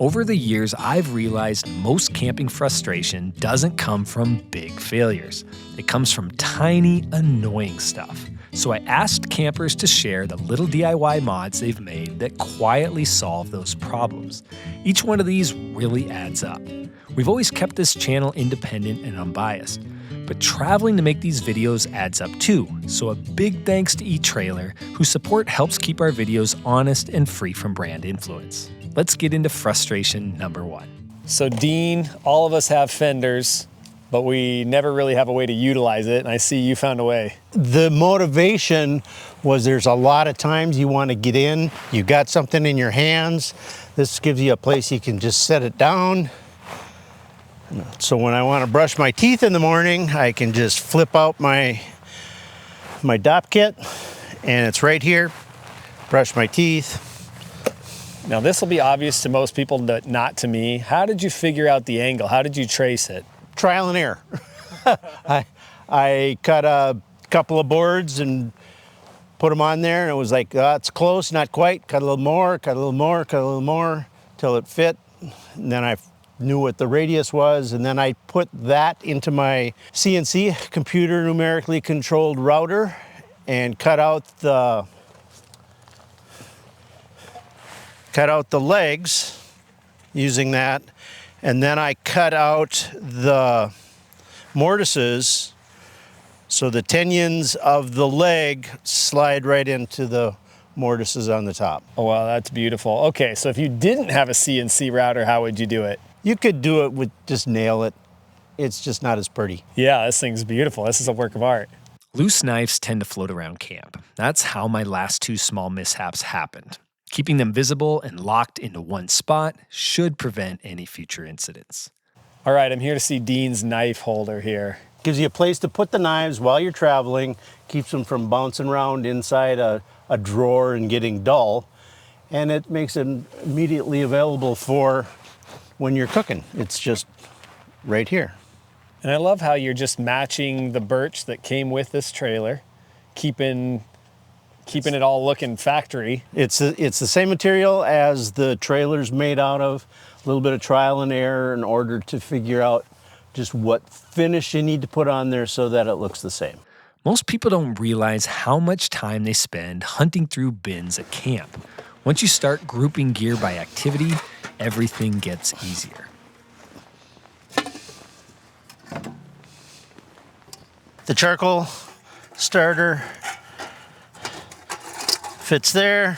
Over the years, I've realized most camping frustration doesn't come from big failures. It comes from tiny, annoying stuff. So I asked campers to share the little DIY mods they've made that quietly solve those problems. Each one of these really adds up. We've always kept this channel independent and unbiased, but traveling to make these videos adds up too. So a big thanks to eTrailer, whose support helps keep our videos honest and free from brand influence. Let's get into frustration number one. So Dean, all of us have fenders, but we never really have a way to utilize it, and I see you found a way. The motivation was there's a lot of times you want to get in, you got something in your hands, this gives you a place you can just set it down. So when I want to brush my teeth in the morning, I can just flip out my DOP kit, and it's right here, brush my teeth. Now this will be obvious to most people, but not to me. How did you figure out the angle? How did you trace it? Trial and error. I cut a couple of boards and put them on there, and it was like, it's close, not quite. Cut a little more, cut a little more, cut a little more, till it fit. And then I knew what the radius was, and then I put that into my CNC, computer numerically controlled router, and cut out the legs using that, and then I cut out the mortises so the tinions of the leg slide right into the mortises on the top. Oh wow, that's beautiful. Okay, so if you didn't have a CNC router, how would you do it? You could do it with just nail it. It's just not as pretty. Yeah, this thing's beautiful. This is a work of art. Loose knives tend to float around camp. That's how my last two small mishaps happened. Keeping them visible and locked into one spot should prevent any future incidents. All right, I'm here to see Dean's knife holder here. Gives you a place to put the knives while you're traveling, keeps them from bouncing around inside a drawer and getting dull, and it makes them immediately available for when you're cooking. It's just right here. And I love how you're just matching the birch that came with this trailer, keeping it all looking factory. It's the same material as the trailer's made out of. A little bit of trial and error in order to figure out just what finish you need to put on there so that it looks the same. Most people don't realize how much time they spend hunting through bins at camp. Once you start grouping gear by activity, everything gets easier. The charcoal starter fits there.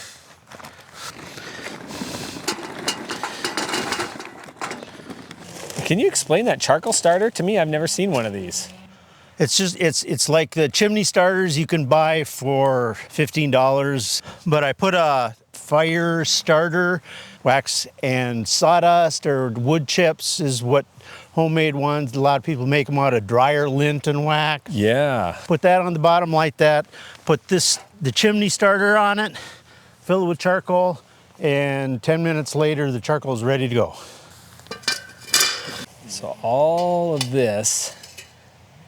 Can you explain that charcoal starter to me? I've never seen one of these. It's like the chimney starters you can buy for $15, but I put a fire starter, wax and sawdust or wood chips is what homemade ones. A lot of people make them out of dryer lint and wax. Yeah. Put that on the bottom like that. Put the chimney starter on it, fill it with charcoal, and 10 minutes later the charcoal is ready to go. So all of this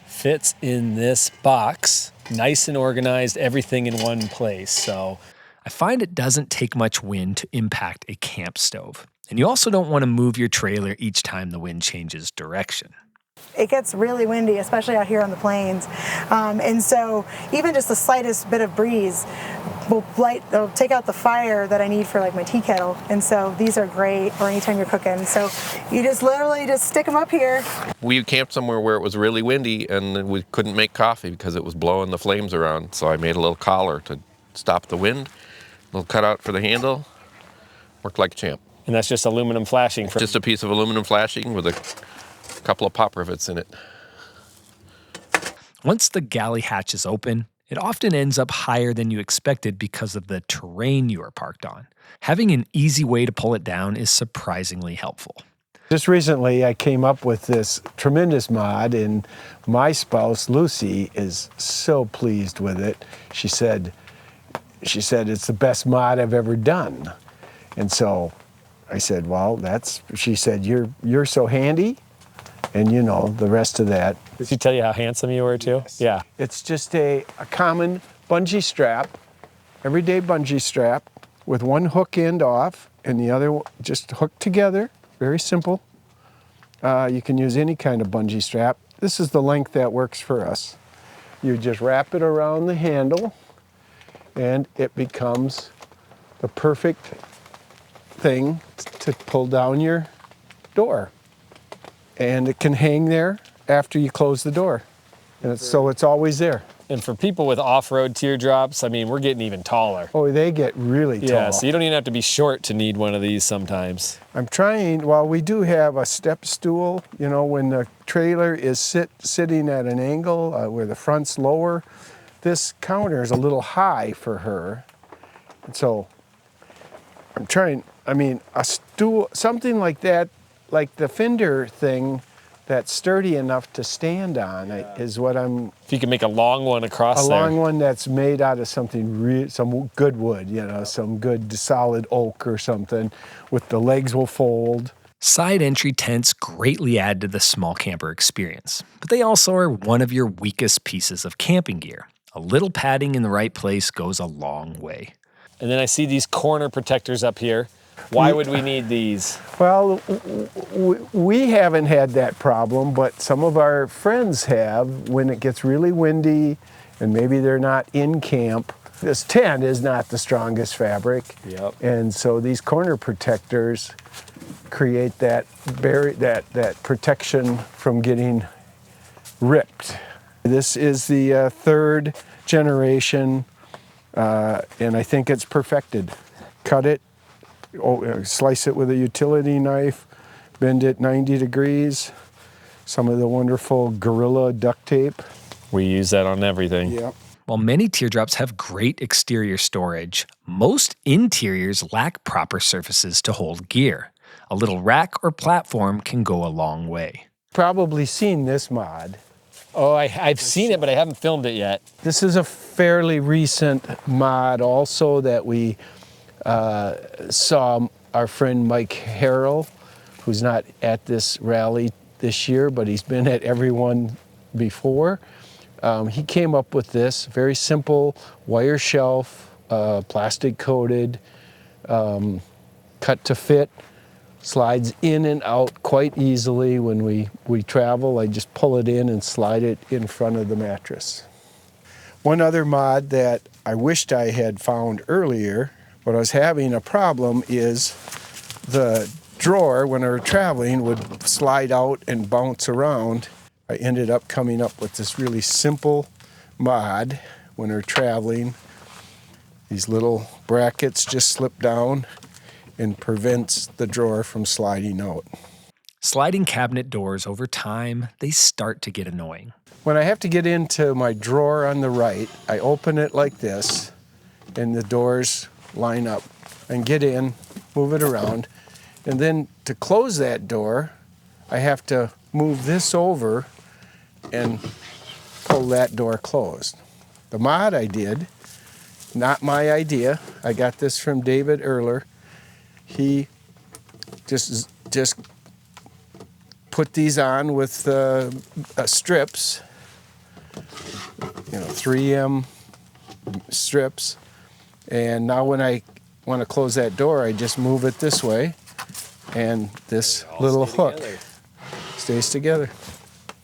fits in this box, nice and organized, everything in one place. So I find it doesn't take much wind to impact a camp stove. And you also don't want to move your trailer each time the wind changes direction. It gets really windy, especially out here on the plains. And so even just the slightest bit of breeze will take out the fire that I need for like my tea kettle. And so these are great for anytime you're cooking. So you just literally just stick them up here. We camped somewhere where it was really windy and we couldn't make coffee because it was blowing the flames around. So I made a little collar to stop the wind, a little cutout for the handle, worked like a champ. And that's just aluminum flashing? Just a piece of aluminum flashing with a couple of pop rivets in it. Once the galley hatch is open, it often ends up higher than you expected because of the terrain you are parked on. Having an easy way to pull it down is surprisingly helpful. Just recently, I came up with this tremendous mod, and my spouse, Lucy, is so pleased with it. She said it's the best mod I've ever done. And so I said, well, she said, you're so handy. And you know, the rest of that. Did she tell you how handsome you were too? Yes. Yeah. It's just a common bungee strap, everyday bungee strap. with one hook end off and the other just hooked together. Very simple. You can use any kind of bungee strap. This is the length that works for us. You just wrap it around the handle and it becomes the perfect thing to pull down your door. And it can hang there after you close the door. And so it's always there. And for people with off-road teardrops, I mean, we're getting even taller. Oh, they get really tall. Yeah, so you don't even have to be short to need one of these sometimes. I'm trying, well, we do have a step stool, you know, when the trailer is sitting at an angle where the front's lower, this counter is a little high for her. And so I'm trying, I mean, a stool, something like that, like the fender thing, that's sturdy enough to stand on is what I'm... If you can make a long one across there. A long one that's made out of something, some good wood, you know, some good solid oak or something, with the legs will fold. Side entry tents greatly add to the small camper experience, but they also are one of your weakest pieces of camping gear. A little padding in the right place goes a long way. And then I see these corner protectors up here. Why would we need these? Well, we haven't had that problem, but some of our friends have when it gets really windy and maybe they're not in camp. This tent is not the strongest fabric. Yep. And so these corner protectors create that protection from getting ripped. This is the third generation, and I think it's perfected. Cut it, slice it with a utility knife, bend it 90 degrees. Some of the wonderful Gorilla duct tape. We use that on everything. Yep. While many teardrops have great exterior storage, most interiors lack proper surfaces to hold gear. A little rack or platform can go a long way. Probably seen this mod. Oh, I've seen it, but I haven't filmed it yet. This is a fairly recent mod also that we saw our friend Mike Harrell, who's not at this rally this year, but he's been at every one before. He came up with this very simple wire shelf, plastic coated, cut to fit, slides in and out quite easily. When we travel, I just pull it in and slide it in front of the mattress. One other mod that I wished I had found earlier, but I was having a problem, is the drawer, when I was traveling, would slide out and bounce around. I ended up coming up with this really simple mod when we're traveling. These little brackets just slip down and prevents the drawer from sliding out. Sliding cabinet doors over time, they start to get annoying. When I have to get into my drawer on the right, I open it like this, and the doors line up, and get in, move it around, and then to close that door, I have to move this over and pull that door closed. The mod I did, not my idea, I got this from David Erler. He just put these on with strips, 3M strips. And now when I want to close that door, I just move it this way, and this little hook stays together.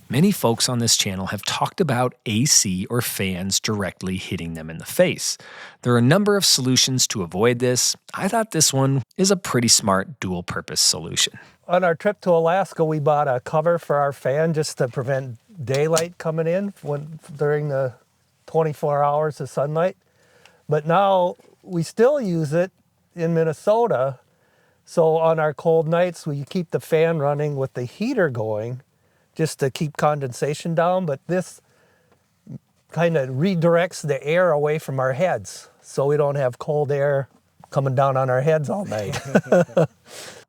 Many folks on this channel have talked about AC or fans directly hitting them in the face. There are a number of solutions to avoid this. I thought this one is a pretty smart dual-purpose solution. On our trip to Alaska, we bought a cover for our fan just to prevent daylight coming in during the 24 hours of sunlight. But now we still use it in Minnesota. So on our cold nights, we keep the fan running with the heater going just to keep condensation down. But this kind of redirects the air away from our heads so we don't have cold air coming down on our heads all night.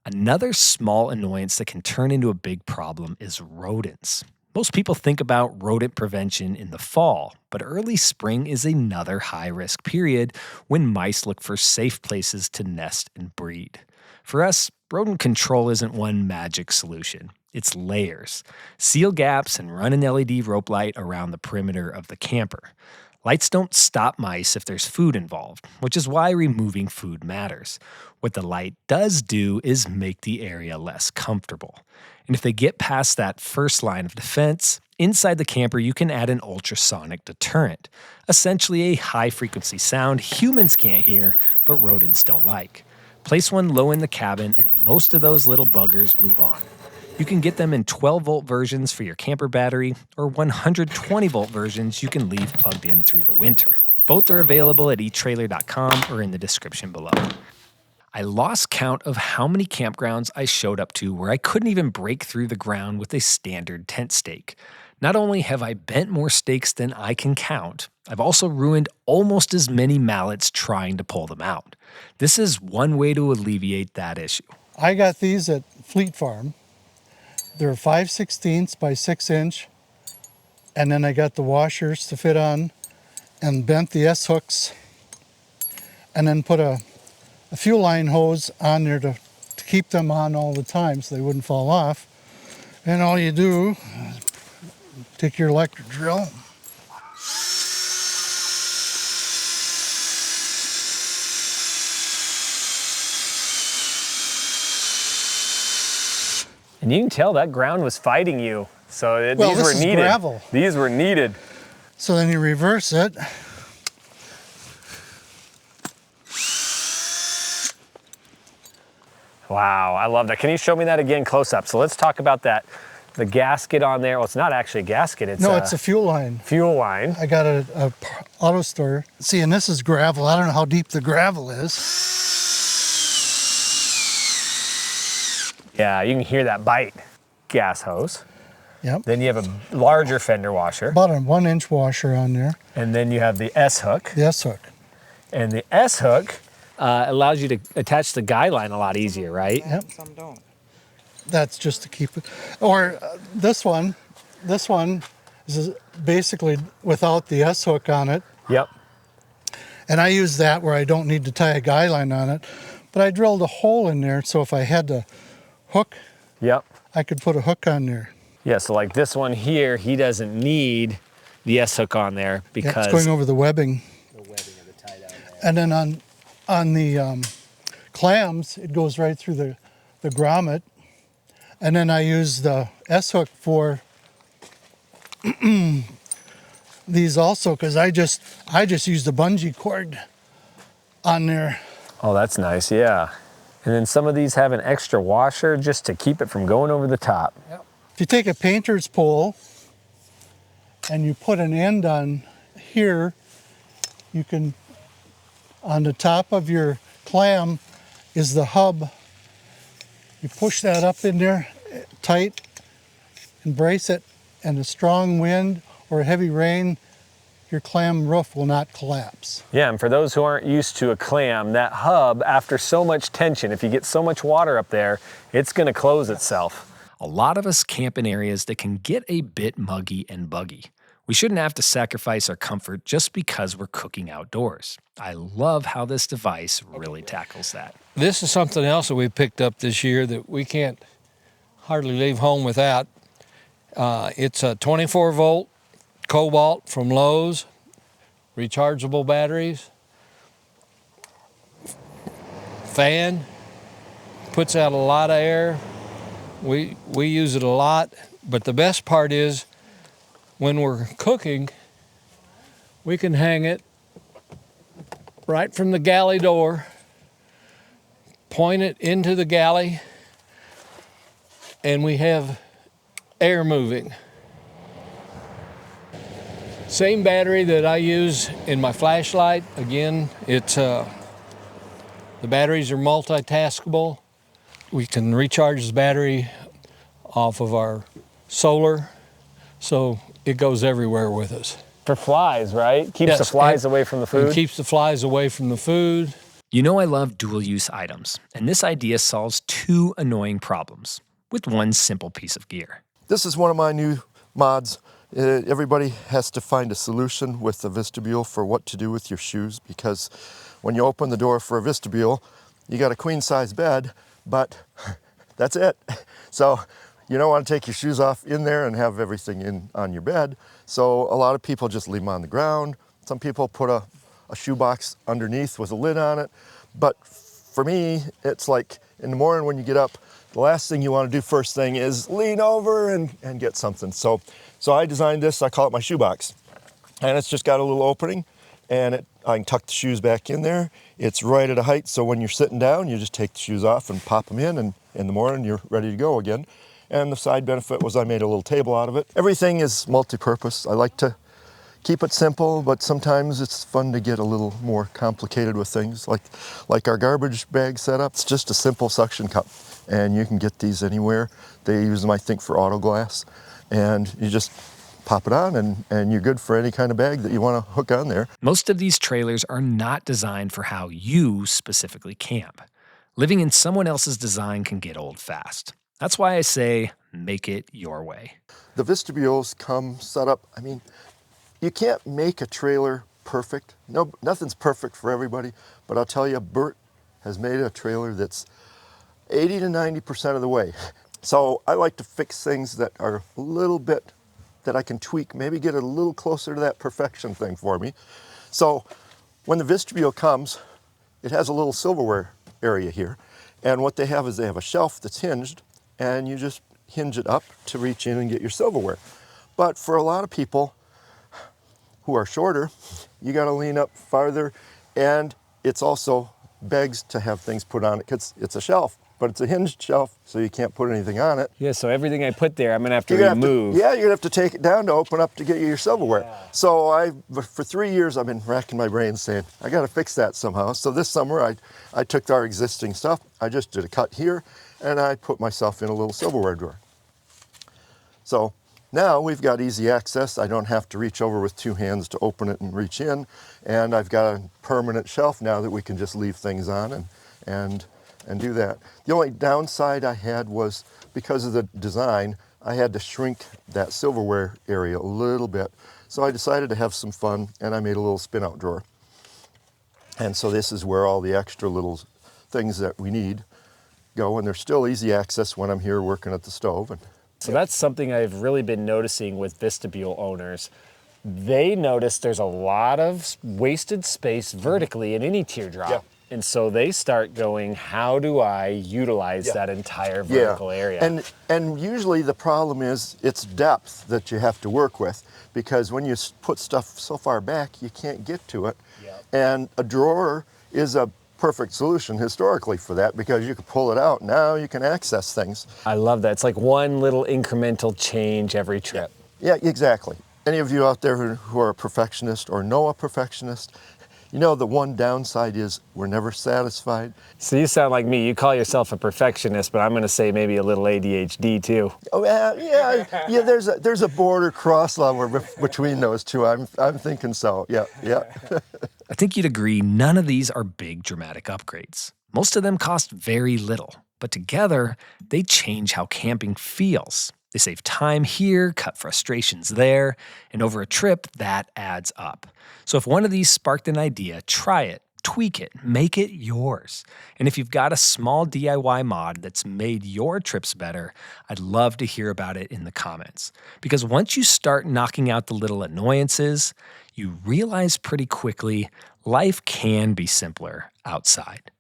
Another small annoyance that can turn into a big problem is rodents. Most people think about rodent prevention in the fall, but early spring is another high-risk period when mice look for safe places to nest and breed. For us, rodent control isn't one magic solution. It's layers. Seal gaps and run an LED rope light around the perimeter of the camper. Lights don't stop mice if there's food involved, which is why removing food matters. What the light does do is make the area less comfortable. And if they get past that first line of defense, inside the camper you can add an ultrasonic deterrent, essentially a high-frequency sound humans can't hear, but rodents don't like. Place one low in the cabin and most of those little buggers move on. You can get them in 12-volt versions for your camper battery or 120-volt versions you can leave plugged in through the winter. Both are available at etrailer.com or in the description below. I lost count of how many campgrounds I showed up to where I couldn't even break through the ground with a standard tent stake. Not only have I bent more stakes than I can count, I've also ruined almost as many mallets trying to pull them out. This is one way to alleviate that issue. I got these at Fleet Farm. They're 5/16 by 6 inch, and then I got the washers to fit on and bent the S hooks and then put a fuel line hose on there to keep them on all the time so they wouldn't fall off. And all you do, take your electric drill, And you can tell that ground was fighting you, so well, these this were is needed. gravel. These were needed. So then you reverse it. Wow, I love that. Can you show me that again close up? So let's talk about that. The gasket on there, well, it's not actually a gasket, it's No, it's a fuel line. fuel line. I got a auto store. See, and this is gravel. I don't know how deep the gravel is. Yeah, you can hear that bite. Gas hose. Yep. Then you have a larger fender washer. About a 1-inch washer on there. And then you have the S hook. The S hook. And the S hook allows you to attach the guy line a lot easier, right? Yep. Some don't. That's just to keep it. Or this one is basically without the S hook on it. Yep. And I use that where I don't need to tie a guy line on it. But I drilled a hole in there, so if I had to hook, Yep. I could put a hook on there. Yeah, so like this one here, he doesn't need the S hook on there Yeah, because it's going over the webbing. The webbing of the tie down there. And then on the clams, it goes right through the grommet. And then I use the S hook for these also, because I just used the bungee cord on there. Oh, that's nice, yeah. And then some of these have an extra washer just to keep it from going over the top. If you take a painter's pole and you put an end on here, you can, on the top of your clam is the hub. You push that up in there tight and brace it, and a strong wind or a heavy rain, your clam roof will not collapse. Yeah, and for those who aren't used to a clam, that hub, after so much tension, if you get so much water up there, it's gonna close itself. A lot of us camp in areas that can get a bit muggy and buggy. We shouldn't have to sacrifice our comfort just because we're cooking outdoors. I love how this device really tackles that. This is something else that we picked up this year that we can't hardly leave home without. It's a 24-volt Cobalt from Lowe's, rechargeable batteries, fan, puts out a lot of air. We use it a lot, but the best part is when we're cooking, we can hang it right from the galley door, point it into the galley, and we have air moving. Same battery that I use in my flashlight. Again, it's the batteries are multitaskable. We can recharge the battery off of our solar, so it goes everywhere with us. For flies, right? Keeps the flies away from the food. It keeps the flies away from the food. You know I love dual-use items, and this idea solves two annoying problems with one simple piece of gear. This is one of my new mods. Everybody has to find a solution with the vestibule for what to do with your shoes, because when you open the door for a vestibule, you got a queen-size bed, but that's it. So you don't want to take your shoes off in there and have everything on your bed. So a lot of people just leave them on the ground. Some people put a shoebox underneath with a lid on it. But for me, it's like in the morning when you get up, the last thing you want to do first thing is lean over and get something. So I designed this, I call it my shoebox. And it's just got a little opening, and I can tuck the shoes back in there. It's right at a height, so when you're sitting down, you just take the shoes off and pop them in, and in the morning you're ready to go again. And the side benefit was I made a little table out of it. Everything is multi-purpose. I like to keep it simple, but sometimes it's fun to get a little more complicated with things. Like our garbage bag setup, it's just a simple suction cup, and you can get these anywhere. They use them, I think, for auto glass, and you just pop it on and you're good for any kind of bag that you want to hook on there. Most of these trailers are not designed for how you specifically camp. Living in someone else's design can get old fast. That's why I say, make it your way. The vestibules come set up, I mean, you can't make a trailer perfect. No, nothing's perfect for everybody, but I'll tell you, Bert has made a trailer that's 80 to 90% of the way. So I like to fix things that are a little bit, that I can tweak, maybe get it a little closer to that perfection thing for me. So when the vestibule comes, it has a little silverware area here. And what they have is they have a shelf that's hinged, and you just hinge it up to reach in and get your silverware. But for a lot of people who are shorter, you gotta lean up farther, and it's also begs to have things put on it because it's a shelf, but it's a hinged shelf, so you can't put anything on it. Yeah, so everything I put there, I'm gonna have to remove. You're gonna have to take it down to open up to get you your silverware. Yeah. So for 3 years, I've been racking my brains saying, I gotta fix that somehow. So this summer, I took our existing stuff, I just did a cut here, and I put myself in a little silverware drawer. So now we've got easy access. I don't have to reach over with 2 hands to open it and reach in. And I've got a permanent shelf now that we can just leave things on and do that. The only downside I had was because of the design, I had to shrink that silverware area a little bit. So I decided to have some fun, and I made a little spin-out drawer. And so this is where all the extra little things that we need go, and there's still easy access when I'm here working at the stove. So that's something I've really been noticing with vestibule owners. They notice there's a lot of wasted space vertically in any teardrop. Yeah. And so they start going, how do I utilize that entire vertical area? And usually the problem is it's depth that you have to work with, because when you put stuff so far back, you can't get to it. Yep. And a drawer is a perfect solution historically for that, because you can pull it out. Now you can access things. I love that. It's like one little incremental change every trip. Yeah, exactly. Any of you out there who are a perfectionist or know a perfectionist, you know the one downside is we're never satisfied. So you sound like me. You call yourself a perfectionist, but I'm going to say maybe a little ADHD too. Oh yeah. There's a border cross level between those two. I'm thinking so. Yeah. I think you'd agree none of these are big dramatic upgrades. Most of them cost very little, but together they change how camping feels. They save time here, cut frustrations there, and over a trip, that adds up. So if one of these sparked an idea, try it, tweak it, make it yours. And if you've got a small DIY mod that's made your trips better, I'd love to hear about it in the comments. Because once you start knocking out the little annoyances, you realize pretty quickly life can be simpler outside.